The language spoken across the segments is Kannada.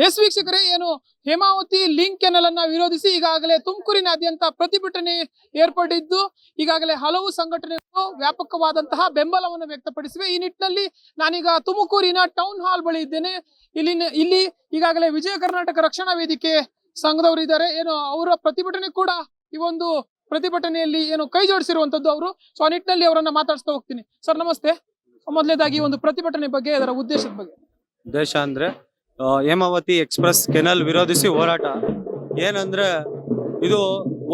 ಎಸ್ ವೀಕ್ಷಕರೇ, ಏನು ಹೇಮಾವತಿ ಲಿಂಕ್ ಕೆನಲ್ ಅನ್ನ ವಿರೋಧಿಸಿ ಈಗಾಗಲೇ ತುಮಕೂರಿನಾದ್ಯಂತ ಪ್ರತಿಭಟನೆ ಏರ್ಪಟ್ಟಿದ್ದು ಈಗಾಗಲೇ ಹಲವು ಸಂಘಟನೆಗಳು ವ್ಯಾಪಕವಾದಂತಹ ಬೆಂಬಲವನ್ನು ವ್ಯಕ್ತಪಡಿಸಿವೆ. ಈ ನಿಟ್ಟಿನಲ್ಲಿ ನಾನೀಗ ತುಮಕೂರಿನ ಟೌನ್ ಹಾಲ್ ಬಳಿ ಇದ್ದೇನೆ. ಇಲ್ಲಿ ಈಗಾಗಲೇ ವಿಜಯ ಕರ್ನಾಟಕ ರಕ್ಷಣಾ ವೇದಿಕೆ ಸಂಘದವರು ಇದ್ದಾರೆ. ಏನು ಅವರ ಪ್ರತಿಭಟನೆ ಕೂಡ ಈ ಒಂದು ಪ್ರತಿಭಟನೆಯಲ್ಲಿ ಏನು ಕೈ ಜೋಡಿಸಿರುವಂತದ್ದು ಅವರು. ಸೊ ಆ ನಿಟ್ಟಿನಲ್ಲಿ ಅವರನ್ನ ಮಾತಾಡಿಸ್ತಾ ಹೋಗ್ತೀನಿ. ಸರ್ ನಮಸ್ತೆ. ಮೊದಲನೇದಾಗಿ ಒಂದು ಪ್ರತಿಭಟನೆ ಬಗ್ಗೆ, ಅದರ ಉದ್ದೇಶದ ಬಗ್ಗೆ. ಉದ್ದೇಶ ಅಂದ್ರೆ ಹೇಮಾವತಿ ಎಕ್ಸ್ಪ್ರೆಸ್ ಕೆನಲ್ ವಿರೋಧಿಸಿ ಹೋರಾಟ. ಏನಂದ್ರೆ ಇದು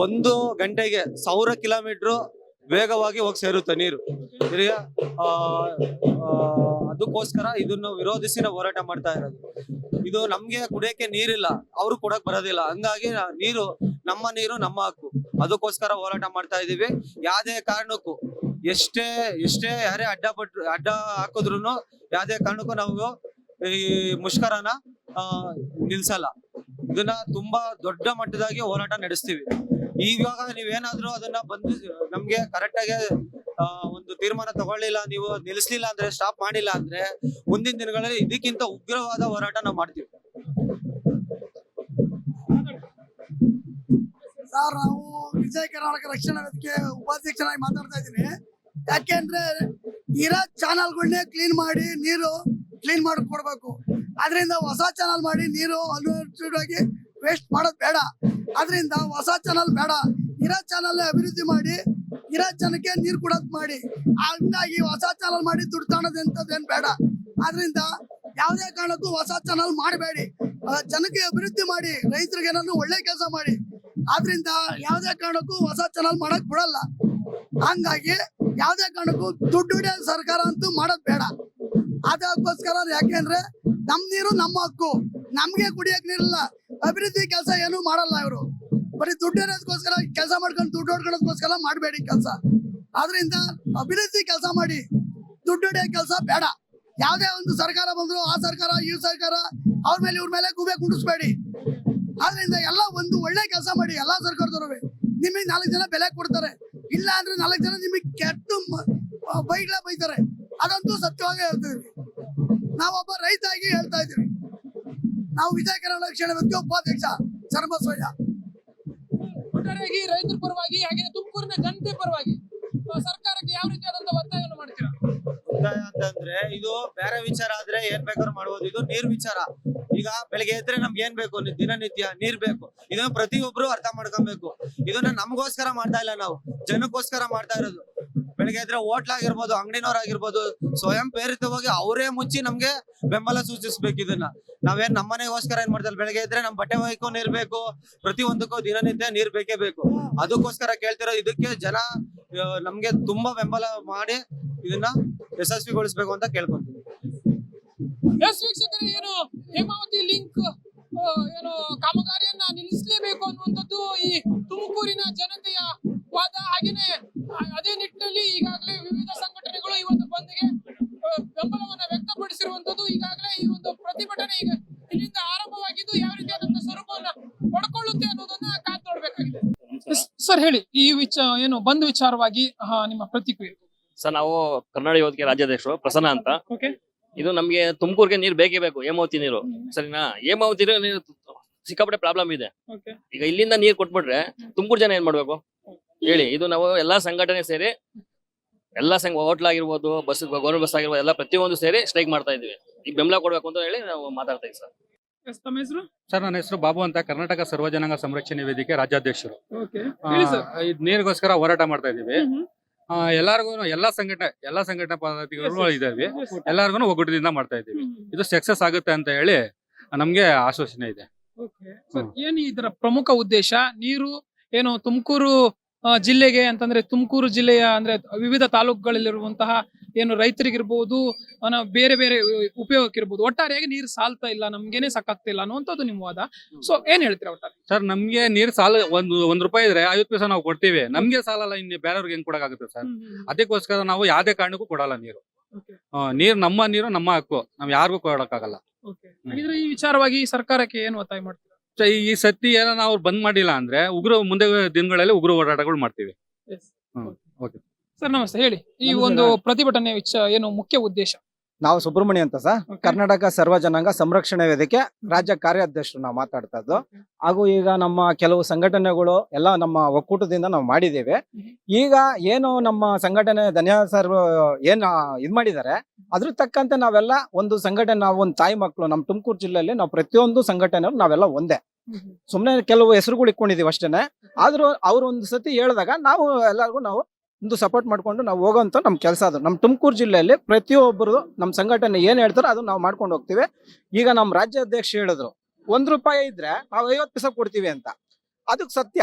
1 ಗಂಟೆಗೆ 1000 ಕಿಲೋಮೀಟರ್ ವೇಗವಾಗಿ ಹೋಗಿ ಸೇರುತ್ತೆ ನೀರು. ಅದಕ್ಕೋಸ್ಕರ ಇದನ್ನು ವಿರೋಧಿಸಿ ನಾವು ಹೋರಾಟ ಮಾಡ್ತಾ ಇರೋದು. ಇದು ನಮ್ಗೆ ಕುಡಿಯಕ್ಕೆ ನೀರಿಲ್ಲ, ಅವರು ಕೊಡಕ್ ಬರೋದಿಲ್ಲ. ಹಂಗಾಗಿ ನೀರು ನಮ್ಮ ಹಕ್ಕು. ಅದಕ್ಕೋಸ್ಕರ ಹೋರಾಟ ಮಾಡ್ತಾ ಇದೀವಿ. ಯಾವ್ದೇ ಕಾರಣಕ್ಕೂ ಎಷ್ಟೇ ಯಾರೇ ಅಡ್ಡ ಹಾಕಿದ್ರು ಯಾವ್ದೇ ಕಾರಣಕ್ಕೂ ನಾವು ಈ ಮುಷ್ಕರನ ನಿಲ್ಸಲ್ಲ. ಇದನ್ನ ತುಂಬಾ ದೊಡ್ಡ ಮಟ್ಟದಾಗಿ ಹೋರಾಟ ನಡೆಸ್ತೀವಿ. ಇವಾಗ ನೀವೇನಾದ್ರೂ ಅದನ್ನ ಬಂದು ನಮ್ಗೆ ಕರೆಕ್ಟ್ ಆಗಿ ಒಂದು ತೀರ್ಮಾನ ತಗೊಳ್ಳಿಲ್ಲ, ನೀವು ನಿಲ್ಲಿಸ್ಲಿಲ್ಲ ಅಂದ್ರೆ, ಸ್ಟಾಪ್ ಮಾಡಿಲ್ಲ ಅಂದ್ರೆ ಮುಂದಿನ ದಿನಗಳಲ್ಲಿ ಇದಕ್ಕಿಂತ ಉಗ್ರವಾದ ಹೋರಾಟ ನಾವು ಮಾಡ್ತೀವಿ. ಸರ್, ನಾವು ವಿಜಯ ಕರ್ನಾಟಕ ರಕ್ಷಣಾ ವೇದಿಕೆ ಉಪಾಧ್ಯಕ್ಷರಾಗಿ ಮಾತಾಡ್ತಾ ಇದ್ದೀನಿ. ಯಾಕೆಂದ್ರೆ ಇರೋ ಚಾನಲ್ಗಳನ್ನೇ ಕ್ಲೀನ್ ಮಾಡಿ ನೀರು ಕ್ಲೀನ್ ಮಾಡಿ ಕೊಡ್ಬೇಕು. ಅದರಿಂದ ಹೊಸ ಚಾನಲ್ ಮಾಡಿ ನೀರು ಅನ್ವಯಿಸಿ ವೇಸ್ಟ್ ಮಾಡೋದು ಬೇಡ. ಅದರಿಂದ ಹೊಸ ಚಾನಲ್ ಬೇಡ, ಇರೋ ಚಾನಲ್ ಅಭಿವೃದ್ಧಿ ಮಾಡಿ ಇರೋ ಜನಕ್ಕೆ ನೀರು ಕೊಡೋದು ಮಾಡಿ. ಹಂಗಾಗಿ ಹೊಸ ಚಾನಲ್ ಮಾಡಿ ದುಡ್ಡು ತಗೊಳ್ಳೋದಂಥದ್ದೇನು ಬೇಡ. ಆದ್ರಿಂದ ಯಾವುದೇ ಕಾರಣಕ್ಕೂ ಹೊಸ ಚಾನಲ್ ಮಾಡಬೇಡಿ. ಜನಕ್ಕೆ ಅಭಿವೃದ್ಧಿ ಮಾಡಿ, ರೈತರಿಗೆ ಏನಾದ್ರು ಒಳ್ಳೆ ಕೆಲಸ ಮಾಡಿ. ಆದ್ರಿಂದ ಯಾವುದೇ ಕಾರಣಕ್ಕೂ ಹೊಸ ಚಾನಲ್ ಮಾಡಕ್ ಬಿಡಲ್ಲ. ಹಂಗಾಗಿ ಯಾವುದೇ ಕಾರಣಕ್ಕೂ ದುಡ್ಡು ಹೊಡೆಯೋ ಸರ್ಕಾರ ಅಂತೂ ಮಾಡೋದು ಬೇಡ. ಅದಕ್ಕೋಸ್ಕರ ಯಾಕೆಂದ್ರೆ ನಮ್ ನೀರು ನಮ್ಮ ಹಕ್ಕು, ನಮ್ಗೆ ಕುಡಿಯಕ್ ನೀರಿಲ್ಲ, ಅಭಿವೃದ್ಧಿ ಕೆಲಸ ಏನು ಮಾಡಲ್ಲ ಇವರು. ಬರೀ ದುಡ್ಡು ಇರೋದಕ್ಕೋಸ್ಕರ ಕೆಲಸ ಮಾಡ್ಕೊಂಡು ದುಡ್ಡು ಹೊಡ್ಕೊಳ್ಳೋದಕ್ಕೋಸ್ಕರ ಮಾಡಬೇಡಿ ಕೆಲಸ. ಆದ್ರಿಂದ ಅಭಿವೃದ್ಧಿ ಕೆಲಸ ಮಾಡಿ, ದುಡ್ಡು ಹೊಡೆಯೋ ಕೆಲಸ ಬೇಡ. ಯಾವುದೇ ಒಂದು ಸರ್ಕಾರ ಬಂದ್ರು ಆ ಸರ್ಕಾರ ಈ ಸರ್ಕಾರ ಅವ್ರ ಮೇಲೆ ಇವ್ರ ಮೇಲೆ ಗುಬೆ ಕುಡಿಸ್ಬೇಡಿ. ಆದ್ರಿಂದ ಎಲ್ಲ ಒಂದು ಒಳ್ಳೆ ಕೆಲಸ ಮಾಡಿ. ಎಲ್ಲಾ ಸರ್ಕಾರದವರು ನಿಮಗೆ 4 ಜನ ಬೆಲೆ ಕೊಡ್ತಾರೆ, ಇಲ್ಲ ಅಂದ್ರೆ 4 ಜನ ನಿಮಗೆ ಕೆಟ್ಟ ಬೈತಾರೆ. ಅದಂತೂ ಸತ್ಯವಾಗಿ ಹೇಳ್ತೀವಿ. ನಾವೊಬ್ಬ ರೈತ ಆಗಿ ಹೇಳ್ತಾ ಇದ್ದೀವಿ. ನಾವು ವಿಜಯ ಕರ್ನಾಟಕ ರಕ್ಷಣಾ ವೇದಿಕೆ ಉಪಾಧ್ಯಕ್ಷ ಚನ್ನಬಸವಯ್ಯ. ಒಟ್ಟಾರೆಯಾಗಿ ರೈತರ ಪರವಾಗಿ ಹಾಗೆ ತುಮಕೂರಿನ ಜನತೆ ಪರವಾಗಿ ಸರ್ಕಾರಕ್ಕೆ ಯಾವ ರೀತಿಯಾದಂತಹ ಒತ್ತಾಯವನ್ನು ಮಾಡ್ತೀರಾ? ಒತ್ತಾಯ ಅಂತಂದ್ರೆ ಇದು ಬೇರೆ ವಿಚಾರ ಆದ್ರೆ ಏನ್ ಬೇಕಾದ್ರೂ ಮಾಡ್ಬೋದು. ಇದು ನೀರ್ ವಿಚಾರ. ಈಗ ಬೆಳಿಗ್ಗೆ ಎದ್ರೆ ನಮ್ಗೆ ಏನ್ ಬೇಕು, ದಿನನಿತ್ಯ ನೀರ್ ಬೇಕು. ಇದನ್ನ ಪ್ರತಿಯೊಬ್ರು ಅರ್ಥ ಮಾಡ್ಕೊಬೇಕು. ಇದನ್ನ ನಮಗೋಸ್ಕರ ಮಾಡ್ತಾ ಇಲ್ಲ, ನಾವು ಜನಕ್ಕೋಸ್ಕರ ಮಾಡ್ತಾ ಇರೋದು. ಬೆಳಿಗ್ಗೆ ಎದ್ರೆ ಹೋಟ್ಲಾಗಿರ್ಬೋದು, ಅಂಗಡಿನವರಾಗಿರ್ಬೋದು, ಸ್ವಯಂ ಪ್ರೇರಿತವಾಗಿ ಅವರೇ ಮುಚ್ಚಿ ನಮ್ಗೆ ಬೆಂಬಲ ಸೂಚಿಸ್ಬೇಕು. ಇದನ್ನ ನಾವೇನ್ ನಮ್ಮನೆಗೋಸ್ಕರ ಏನ್ ಮಾಡ್ತಾರೆ, ಬೆಳಿಗ್ಗೆ ಇದ್ರೆ ನಮ್ ಬಟ್ಟೆ ಒಯ್ಕೋ ನೀರ್ ಬೇಕು, ಪ್ರತಿಯೊಂದಕ್ಕೂ ದಿನನಿತ್ಯ ನೀರ್ ಬೇಕೇ ಬೇಕು. ಅದಕ್ಕೋಸ್ಕರ ಕೇಳ್ತಿರೋ. ಇದಕ್ಕೆ ಜನ ನಮ್ಗೆ ತುಂಬಾ ಬೆಂಬಲ ಮಾಡಿ ಇದನ್ನ ಯಶಸ್ವಿಗೊಳಿಸ್ಬೇಕು ಅಂತ ಕೇಳ್ಕೊಂತೀವಿ. ಎಸ್ ವೀಕ್ಷಕರೇ, ಏನು ಹೇಮಾವತಿ ಲಿಂಕ್ ಏನು ಕಾಮಗಾರಿಯನ್ನ ನಿಲ್ಲಿಸಲೇಬೇಕು ಅನ್ನುವಂಥದ್ದು ಈ ತುಮಕೂರಿನ ಜನತೆಯ ವಾದ. ಹಾಗೇನೆ ಅದೇ ನಿಟ್ಟಿನಲ್ಲಿ ಈಗಾಗಲೇ ವಿವಿಧ ಸಂಘಟನೆಗಳು ಈ ಒಂದು ಬಂದ್ಗೆ ಬೆಂಬಲವನ್ನ ವ್ಯಕ್ತಪಡಿಸಿರುವಂತದ್ದು. ಈಗಾಗಲೇ ಈ ಒಂದು ಪ್ರತಿಭಟನೆ ಈಗ ಇಲ್ಲಿಂದ ಆರಂಭವಾಗಿದ್ದು ಯಾವ ರೀತಿಯಾದಂತಹ ಸ್ವರೂಪವನ್ನ ಪಡ್ಕೊಳ್ಳುತ್ತೆ ಅನ್ನೋದನ್ನ ಕಾದು ನೋಡ್ಬೇಕಾಗಿದೆ. ಸರ್ ಹೇಳಿ, ಈ ಏನು ಬಂದ್ ವಿಚಾರವಾಗಿ ನಿಮ್ಮ ಪ್ರತಿಕ್ರಿಯೆ? ಸರ್, ನಾವು ಕನ್ನಡ ಯುವತಿಗೆ ರಾಜ್ಯಾಧ್ಯಕ್ಷರು ಪ್ರಸನ್ನ ಅಂತ. ಇದು ನಮ್ಗೆ ತುಮಕೂರ್ಗೆ ನೀರು ಬೇಕೇ ಬೇಕು, ಹೇಮಾವತಿ ನೀರು. ಸರಿನಾ? ಹೇಮಾವತಿ ನೀರು ಸಿಕ್ಕಾಪಟ್ಟೆ ಪ್ರಾಬ್ಲಮ್ ಇದೆ. ಈಗ ಇಲ್ಲಿಂದ ನೀರ್ ಕೊಟ್ಬಿಟ್ರೆ ತುಮಕೂರು ಜನ ಏನ್ ಮಾಡ್ಬೇಕು ಹೇಳಿ? ಇದು ನಾವು ಎಲ್ಲಾ ಸಂಘಟನೆ ಸೇರಿ, ಎಲ್ಲಾ ಹೋಟ್ಲ್ ಆಗಿರ್ಬೋದು, ಬಸ್, ಗೌರ್ಮೆಂಟ್ ಬಸ್ ಆಗಿರ್ಬೋದು, ಎಲ್ಲ ಪ್ರತಿಯೊಂದು ಸೇರಿ ಸ್ಟ್ರೈಕ್ ಮಾಡ್ತಾ ಇದೀವಿ. ಈಗ ಬೆಂಬಲ ಕೊಡ್ಬೇಕು ಅಂತ ಹೇಳಿ ನಾವು ಮಾತಾಡ್ತಾ ಇದ್ದೀವಿ. ಸರ್, ನನ್ನ ಹೆಸರು ಬಾಬು ಅಂತ, ಕರ್ನಾಟಕ ಸರ್ವ ಜನಾಂಗ ಸಂರಕ್ಷಣೆ ವೇದಿಕೆ ರಾಜ್ಯಾಧ್ಯಕ್ಷರು. ನೀರಿಗೋಸ್ಕರ ಹೋರಾಟ ಮಾಡ್ತಾ ಇದೀವಿ. ಎಲ್ಲಾರ್ಗು ಎಲ್ಲಾ ಸಂಘಟನೆ ಪದಾಧಿಕಾರಿಗಳು ಇದಾವೆ. ಎಲ್ಲಾರ್ಗು ಒಗ್ಗಟ್ಟದಿಂದ ಮಾಡ್ತಾ ಇದೀವಿ. ಇದು ಸಕ್ಸಸ್ ಆಗುತ್ತೆ ಅಂತ ಹೇಳಿ ನಮ್ಗೆ ಆಶ್ವಾಸನೆ ಇದೆ. ಏನು ಇದರ ಪ್ರಮುಖ ಉದ್ದೇಶ? ನೀರು ಏನು ತುಮಕೂರು ಜಿಲ್ಲೆಗೆ ಅಂತಂದ್ರೆ, ತುಮಕೂರು ಜಿಲ್ಲೆಯ ಅಂದ್ರೆ ವಿವಿಧ ತಾಲೂಕುಗಳಲ್ಲಿರುವಂತಹ ಏನು ರೈತರಿಗಿರ್ಬೋದು, ಬೇರೆ ಬೇರೆ ಉಪಯೋಗಕ್ಕಿರ್ಬೋದು, ಒಟ್ಟಾರೆಯಾಗಿ ನೀರು ಸಾಲ್ತಾ ಇಲ್ಲ, ನಮ್ಗೇನೆ ಸಾಕಾಗ್ತಿಲ್ಲ ಅನ್ನುವಂಥದ್ದು ನಿಮ್ಮ ವಾದ. ಸೊ ಏನ್ ಹೇಳ್ತೀರಾ ಒಟ್ಟಾರೆ? ಸರ್, ನಮ್ಗೆ ನೀರ್ ಸಾಲ ಒಂದ್ ರೂಪಾಯಿ ಇದ್ರೆ 50 ಪೈಸೆ ನಾವು ಕೊಡ್ತೀವಿ. ನಮ್ಗೆ ಸಾಲಲ್ಲ, ಇನ್ನು ಬೇರೆಯವ್ರಿಗೆ ಹೆಂಗ್ ಕೊಡಕ್ಕಾಗುತ್ತೆ ಸರ್? ಅದಕ್ಕೋಸ್ಕರ ನಾವು ಯಾವ್ದೇ ಕಾರಣಕ್ಕೂ ಕೊಡಲ್ಲ ನೀರು. ನೀರು ನಮ್ಮ ಹಕ್ಕು, ನಾವ್ ಯಾರಿಗೂ ಕೊಡಕ್ಕಾಗಲ್ಲ. ಈ ವಿಚಾರವಾಗಿ ಸರ್ಕಾರಕ್ಕೆ ಏನು ಒತ್ತಾಯ ಮಾಡ್ತೀರಾ? ಈ ಸತಿ ಏನೋ ನಾವು ಬಂದ್ ಮಾಡಿಲ್ಲ ಅಂದ್ರೆ ಮುಂದೆ ದಿನಗಳಲ್ಲಿ ಉಗ್ರ ಹೋರಾಟಗಳು ಮಾಡ್ತೀವಿ. ಸರ್ ನಮಸ್ತೆ, ಹೇಳಿ ಈ ಒಂದು ಪ್ರತಿಭಟನೆ ಏನು ಮುಖ್ಯ ಉದ್ದೇಶ? ನಾವು ಸುಬ್ರಹ್ಮಣ್ಯ ಅಂತ ಸರ್, ಕರ್ನಾಟಕ ಸರ್ವ ಜನಾಂಗ ಸಂರಕ್ಷಣೆ ವೇದಿಕೆ ರಾಜ್ಯ ಕಾರ್ಯಾಧ್ಯಕ್ಷರು ನಾವು ಮಾತಾಡ್ತಾ ಇದ್ದು. ಹಾಗೂ ಈಗ ನಮ್ಮ ಕೆಲವು ಸಂಘಟನೆಗಳು ಎಲ್ಲ ನಮ್ಮ ಒಕ್ಕೂಟದಿಂದ ನಾವು ಮಾಡಿದ್ದೇವೆ. ಈಗ ಏನು ನಮ್ಮ ಸಂಘಟನೆ ಧನ್ಯವಾದ ಸರ್ ಏನ್ ಇದ್ ಮಾಡಿದ್ದಾರೆ, ಅದ್ರ ತಕ್ಕಂತೆ ನಾವೆಲ್ಲ ಒಂದು ಸಂಘಟನೆ, ನಾವು ಒಂದು ತಾಯಿ ಮಕ್ಕಳು. ನಮ್ಮ ತುಮಕೂರು ಜಿಲ್ಲೆಯಲ್ಲಿ ನಾವು ಪ್ರತಿಯೊಂದು ಸಂಘಟನೆ ನಾವೆಲ್ಲ ಒಂದೇ. ಸುಮ್ನೆ ಕೆಲವು ಹೆಸರುಗಳು ಇಟ್ಕೊಂಡಿದೀವಿ ಅಷ್ಟೇನೆ. ಆದ್ರೂ ಅವ್ರು ಒಂದು ಸತಿ ಹೇಳಿದಾಗ ನಾವು ಎಲ್ಲರಿಗೂ ನಾವು ಒಂದು ಸಪೋರ್ಟ್ ಮಾಡ್ಕೊಂಡು ನಾವು ಹೋಗೋಂತ ನಮ್ ಕೆಲಸ. ಅದು ನಮ್ಮ ತುಮಕೂರು ಜಿಲ್ಲೆಯಲ್ಲಿ ಪ್ರತಿಯೊಬ್ಬರು ನಮ್ಮ ಸಂಘಟನೆ ಏನ್ ಹೇಳ್ತಾರೋ ಅದು ನಾವು ಮಾಡ್ಕೊಂಡು ಹೋಗ್ತೀವಿ. ಈಗ ನಮ್ಮ ರಾಜ್ಯಾಧ್ಯಕ್ಷ ಹೇಳಿದ್ರು ₹1 ಇದ್ರೆ ನಾವು 50 ಪೈಸೆ ಕೊಡ್ತೀವಿ ಅಂತ. ಅದಕ್ಕೆ ಸತ್ಯ.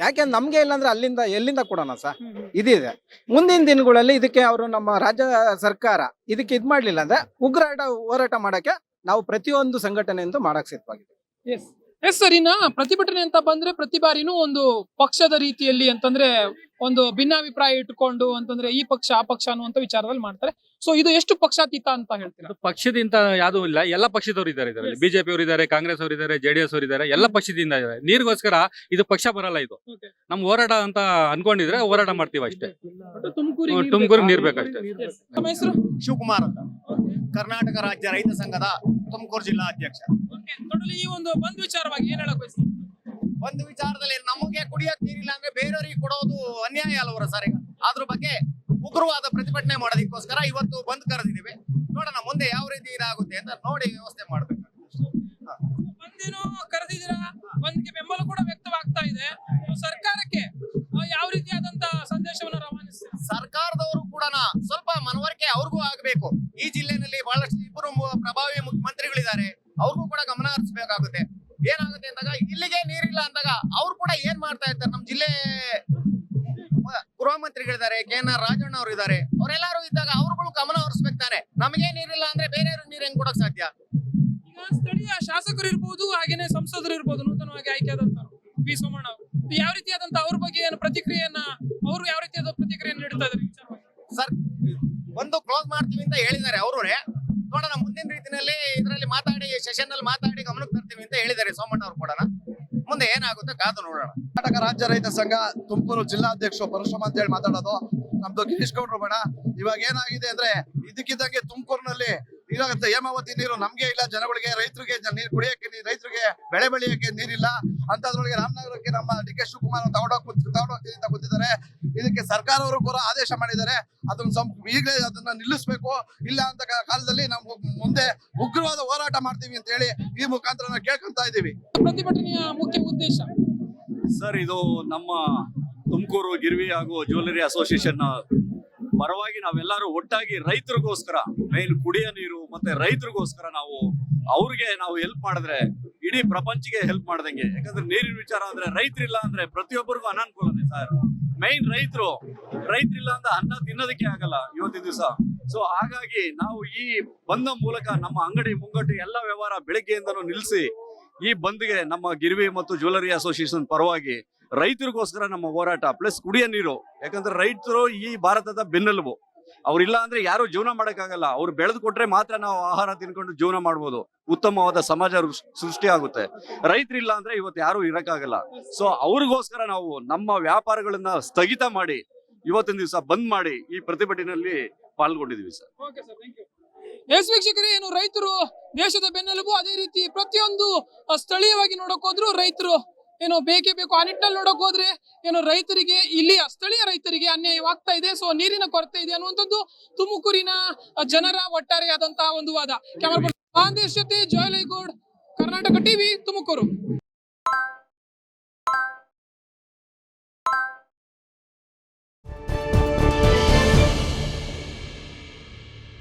ಯಾಕೆಂದ್ರೆ ನಮ್ಗೆ ಇಲ್ಲಾಂದ್ರೆ ಅಲ್ಲಿಂದ ಎಲ್ಲಿಂದ ಕೊಡೋಣ ಸರ್? ಇದಿದೆ. ಮುಂದಿನ ದಿನಗಳಲ್ಲಿ ಇದಕ್ಕೆ ಅವರು ನಮ್ಮ ರಾಜ್ಯ ಸರ್ಕಾರ ಇದಕ್ಕೆ ಇದ್ ಮಾಡ್ಲಿಲ್ಲ ಅಂದ್ರೆ ಉಗ್ರ ಹೋರಾಟ ಮಾಡಕ್ಕೆ ನಾವು ಪ್ರತಿಯೊಂದು ಸಂಘಟನೆಯಿಂದ ಮಾಡಕ್ ಸಿದ್ಧವಾಗಿದೆ. ಎಸ್ ಸರ್, ಇನ್ನ ಪ್ರತಿಭಟನೆ ಅಂತ ಬಂದ್ರೆ ಪ್ರತಿ ಬಾರಿನೂ ಒಂದು ಪಕ್ಷದ ರೀತಿಯಲ್ಲಿ ಅಂತಂದ್ರೆ ಒಂದು ಭಿನ್ನಾಭಿಪ್ರಾಯ ಇಟ್ಕೊಂಡು ಅಂತಂದ್ರೆ ಈ ಪಕ್ಷ ಆ ಪಕ್ಷ ಅನ್ನುವಂತ ವಿಚಾರದಲ್ಲಿ ಮಾಡ್ತಾರೆ. ಸೊ ಇದು ಎಷ್ಟು ಪಕ್ಷಾತೀತ ಅಂತ ಹೇಳ್ತೀರಾ? ಪಕ್ಷದಿಂದ ಯಾವ್ದು ಇಲ್ಲ, ಎಲ್ಲ ಪಕ್ಷದವ್ರು ಇದ್ದಾರೆ ಇದರಲ್ಲಿ. ಬಿಜೆಪಿ ಅವರು ಇದ್ದಾರೆ, ಕಾಂಗ್ರೆಸ್ ಅವರು ಇದ್ದಾರೆ, ಜೆಡಿಎಸ್ ಅವರು ಇದ್ದಾರೆ, ಎಲ್ಲ ಪಕ್ಷದಿಂದ ಇದ್ದಾರೆ. ನೀರಿಗೋಸ್ಕರ ಇದು ಪಕ್ಷ ಬರಲ್ಲ. ಇದು ನಮ್ ಹೋರಾಟ ಅಂತ ಅನ್ಕೊಂಡಿದ್ರೆ ಹೋರಾಟ ಮಾಡ್ತೀವಿ ಅಷ್ಟೇ. ತುಮಕೂರಿಗೆ ನೀರ್ ಬೇಕಷ್ಟೇ. ನಮ್ಮ ಹೆಸರು ಶಿವಕುಮಾರ್ ಅಂತ, ಕರ್ನಾಟಕ ರಾಜ್ಯ ರೈತ ಸಂಘದ ತುಮಕೂರು ಜಿಲ್ಲಾ ಅಧ್ಯಕ್ಷ. ಟೋಟಲಿ ಈ ಒಂದು ಬಂದ್ ವಿಚಾರವಾಗಿ ಏನ್ ಹೇಳಕ್ ಬಯಸ್ತೀರಿ? ಒಂದು ವಿಚಾರದಲ್ಲಿ ನಮಗೆ ಕುಡಿಯಕ್ ನೀರಿಲ್ಲ ಅಂದ್ರೆ ಬೇರೆಯವರಿಗೆ ಕೊಡೋದು ಅನ್ಯಾಯ ಅಲ್ವರ ಸರ್? ಈಗ ಅದ್ರ ಬಗ್ಗೆ ಉಗ್ರವಾದ ಪ್ರತಿಭಟನೆ ಮಾಡೋದಕ್ಕೋಸ್ಕರ ಇವತ್ತು ಬಂದ್ ಕರೆದಿದ್ದೀವಿ. ನೋಡೋಣ ಮುಂದೆ ಯಾವ ರೀತಿ ಇದಾಗುತ್ತೆ ಅಂತ ನೋಡಿ ವ್ಯವಸ್ಥೆ ಮಾಡ್ಬೇಕು. ಬಂದೇನೋ ಕರೆದಿದ್ದೀರಾ, ಬಂದ್ಗೆ ಬೆಂಬಲ ಕೂಡ ವ್ಯಕ್ತವಾಗ್ತಾ ಇದೆ. ಸರ್ಕಾರಕ್ಕೆ ಯಾವ ರೀತಿಯಾದಂತ ಸಂದೇಶವನ್ನು ರವಾನಿಸ್ತೀರಾ? ಸರ್ಕಾರದವರು ಕೂಡ ಸ್ವಲ್ಪ ಮನವರಿಕೆ ಅವ್ರಿಗೂ ಆಗ್ಬೇಕು. ಈ ಜಿಲ್ಲೆನಲ್ಲಿ ಬಹಳಷ್ಟು ಇಬ್ಬರು ಪ್ರಭಾವಿ ಮುಖ್ಯಮಂತ್ರಿಗಳಿದ್ದಾರೆ, ಅವ್ರಿಗೂ ಕೂಡ ಗಮನ ಹರಿಸಬೇಕಾಗುತ್ತೆ. ಏನಾಗುತ್ತೆ ಅಂದಾಗ ಇಲ್ಲಿಗೆ ನೀರಿಲ್ಲ ಅಂದಾಗ ಅವ್ರು ಕೂಡ ಏನ್ ಮಾಡ್ತಾ ಇರ್ತಾರೆ. ನಮ್ ಜಿಲ್ಲೆ ಗೃಹ ಮಂತ್ರಿಗಳಿದ್ದಾರೆ, KN ರಾಜಣ್ಣ ಅವರು ಇದ್ದಾರೆ, ಅವರೆಲ್ಲರೂ ಇದ್ದಾಗ ಅವ್ರುಗಳು ಗಮನ ಹರಿಸ್ಬೇಕು ತಾನೆ. ನಮಗೆ ನೀರಿಲ್ಲ ಅಂದ್ರೆ ಬೇರೆಯವ್ರು ನೀರ್ ಹೆಂಗ್ ಕೊಡಕ್ ಸಾಧ್ಯ? ಈಗ ಸ್ಥಳೀಯ ಶಾಸಕರು ಇರ್ಬೋದು, ಹಾಗೇನೆ ಸಂಸದರು ಇರ್ಬೋದು, ನೂತನವಾಗಿ ಆಯ್ಕೆಯಾದಂತವ್ರು ವಿ ಸೋಮಣ್ಣ ಅವರು ಯಾವ ರೀತಿಯಾದಂತ ಅವ್ರ ಬಗ್ಗೆ ಏನು ಪ್ರತಿಕ್ರಿಯೆಯನ್ನ, ಅವರು ಯಾವ ರೀತಿಯಾದ ಪ್ರತಿಕ್ರಿಯೆಯನ್ನು ನೀಡ್ತಾ ಇದ್ದಾರೆ ವಿಚಾರವಾಗಿ? ಸರ್, ಒಂದು ಕ್ಲೋಸ್ ಮಾಡ್ತೀವಿ ಅಂತ ಹೇಳಿದ್ದಾರೆ ಅವರೇ. ನೋಡೋಣ ಮುಂದಿನ ರೀತಿಯಲ್ಲಿ ಇದರಲ್ಲಿ ಮಾತಾಡಿ, ಸೆಷನ್ ಅಲ್ಲಿ ಮಾತಾಡಿ ಗಮನಕ್ಕೆ ತರ್ತೀವಿ ಅಂತ ಹೇಳಿದ್ದಾರೆ ಸೋಮಣ್ಣ ಅವರು ಕೂಡ. ಮುಂದೆ ಏನಾಗುತ್ತೆ ಕಾದು ನೋಡೋಣ. ಕರ್ನಾಟಕ ರಾಜ್ಯ ರೈತ ಸಂಘ ತುಮಕೂರು ಜಿಲ್ಲಾಧ್ಯಕ್ಷರು ಪರಶುರಾಮ ಅಂತ ಹೇಳಿ ಮಾತಾಡೋದು. ನಮ್ದು ಗಿರೀಶ್ ಗೌಡ್ರು ಬೇಡ. ಇವಾಗ ಏನಾಗಿದೆ ಅಂದ್ರೆ ಇದಕ್ಕಿದ್ದಂಗೆ ತುಮಕೂರಿನಲ್ಲಿ ಇದಾಗುತ್ತೆ. ಹೇಮಾವತಿ ನೀರು ನಮ್ಗೆ ಇಲ್ಲ, ಜನಗಳಿಗೆ, ರೈತರಿಗೆ ನೀರು ಕುಡಿಯಕ್ಕೆ, ರೈತರಿಗೆ ಬೆಳೆ ಬೆಳೆಯಕ್ಕೆ ನೀರಿಲ್ಲ. ಅಂತದ್ರೊಳಗೆ ರಾಮನಗರಕ್ಕೆ ನಮ್ಮ DK ಶಿವಕುಮಾರ್ ತಗೊಂಡೋಗ್ತೀನಿ ಅಂತ ಗೊತ್ತಿದ್ದಾರೆ. ಇದಕ್ಕೆ ಸರ್ಕಾರವರು ಕೂಡ ಆದೇಶ ಮಾಡಿದ್ದಾರೆ. ಅದನ್ನ ಈಗಲೇ ಅದನ್ನ ನಿಲ್ಲಿಸ್ಬೇಕು. ಇಲ್ಲ ಅಂತ ಕಾಲದಲ್ಲಿ ನಾವು ಮುಂದೆ ಉಗ್ರವಾದ ಹೋರಾಟ ಮಾಡ್ತೀವಿ ಅಂತ ಹೇಳಿ ಈ ಮುಖಾಂತರ ನಾವು ಕೇಳ್ಕೊಂತ ಇದೀವಿ. ಪ್ರತಿಭಟನೆಯ ಮುಖ್ಯ ಉದ್ದೇಶ ಸರ್, ಇದು ನಮ್ಮ ತುಮಕೂರು ಗಿರ್ವಿ ಹಾಗೂ ಜ್ಯುವೆಲರಿ ಅಸೋಸಿಯೇಷನ್ ಪರವಾಗಿ ನಾವೆಲ್ಲರೂ ಒಟ್ಟಾಗಿ ರೈತರಿಗೋಸ್ಕರ, ಮೇನ್ ಕುಡಿಯೋ ನೀರು ಮತ್ತೆ ರೈತರಿಗೋಸ್ಕರ ಅವ್ರಿಗೆ ನಾವು ಹೆಲ್ಪ್ ಮಾಡಿದ್ರೆ ಇಡೀ ಪ್ರಪಂಚಕ್ಕೆ ಹೆಲ್ಪ್ ಮಾಡ್ದಂಗೆ. ಯಾಕಂದ್ರೆ ನೀರಿನ ವಿಚಾರ ಅಂದ್ರೆ ರೈತರಿಲ್ಲ ಅಂದ್ರೆ ಪ್ರತಿಯೊಬ್ಬರಿಗೂ ಅನಾನುಕೂಲನೇ ಸರ್. ಮೈನ್ ರೈತರಿಲ್ಲ ಅಂತ ಅನ್ನ ತಿನ್ನೋದಕ್ಕೆ ಆಗಲ್ಲ ಇವತ್ತಿನ ದಿವಸ. ಸೊ ಹಾಗಾಗಿ ನಾವು ಈ ಬಂದ ಮೂಲಕ ನಮ್ಮ ಅಂಗಡಿ ಮುಂಗಟ್ಟು ಎಲ್ಲ ವ್ಯವಹಾರ ಬೆಳಿಗ್ಗೆಯಿಂದನೂ ನಿಲ್ಲಿಸಿ ಈ ಬಂದ್ಗೆ ನಮ್ಮ ಗಿರ್ವಿ ಮತ್ತು ಜ್ಯುವೆಲರಿ ಅಸೋಸಿಯೇಷನ್ ಪರವಾಗಿ ರೈತರಿಗೋಸ್ಕರ ನಮ್ಮ ಹೋರಾಟ, ಪ್ಲಸ್ ಕುಡಿಯೋ ನೀರು. ಯಾಕಂದ್ರೆ ರೈತರು ಈ ಭಾರತದ ಬೆನ್ನೆಲುಬು. ಅವ್ರಿಲ್ಲ ಅಂದ್ರೆ ಯಾರು ಜೀವನ ಮಾಡಕ್ಕಾಗಲ್ಲ. ಅವ್ರು ಬೆಳೆದು ಕೊಟ್ರೆ ಮಾತ್ರ ನಾವು ಆಹಾರ ತಿನ್ಕೊಂಡು ಜೀವನ ಮಾಡ್ಬೋದು, ಉತ್ತಮವಾದ ಸಮಾಜ ಸೃಷ್ಟಿ ಆಗುತ್ತೆ. ರೈತರಿಲ್ಲ ಅಂದ್ರೆ ಇವತ್ತು ಯಾರು ಇರಕ್ಕಾಗಲ್ಲ. ಸೊ ಅವ್ರಿಗೋಸ್ಕರ ನಾವು ನಮ್ಮ ವ್ಯಾಪಾರಗಳನ್ನ ಸ್ಥಗಿತ ಮಾಡಿ ಇವತ್ತಿನ ದಿವಸ ಬಂದ್ ಮಾಡಿ ಈ ಪ್ರತಿಭಟನೆಯಲ್ಲಿ ಪಾಲ್ಗೊಂಡಿದೀವಿ ಸರ್. ಎಸ್ ವೀಕ್ಷಕರೇ, ಏನು ರೈತರು ದೇಶದ ಬೆನ್ನೆಲುಬು. ಅದೇ ರೀತಿ ಪ್ರತಿಯೊಂದು ಸ್ಥಳೀಯವಾಗಿ ನೋಡಕ್ ಹೋದ್ರು ರೈತರು ಏನು ಬೇಕೇ ಬೇಕು. ಆ ನಿಟ್ಟಿನಲ್ಲಿ ನೋಡಕ್ ಹೋದ್ರೆ ಏನು ರೈತರಿಗೆ, ಇಲ್ಲಿಯ ಸ್ಥಳೀಯ ರೈತರಿಗೆ ಅನ್ಯಾಯವಾಗ್ತಾ ಇದೆ. ಸೊ ನೀರಿನ ಕೊರತೆ ಇದೆ ಅನ್ನುವಂಥದ್ದು ತುಮಕೂರಿನ ಜನರ ಒಟ್ಟಾರೆಯಾದಂತಹ ಒಂದು ವಾದ. ಕ್ಯಾಮರಾ ಪರ್ಸನ್ ಜೊತೆ ಜೋಯಲೈಗೌಡ್, ಕರ್ನಾಟಕ ಟಿವಿ, ತುಮಕೂರು.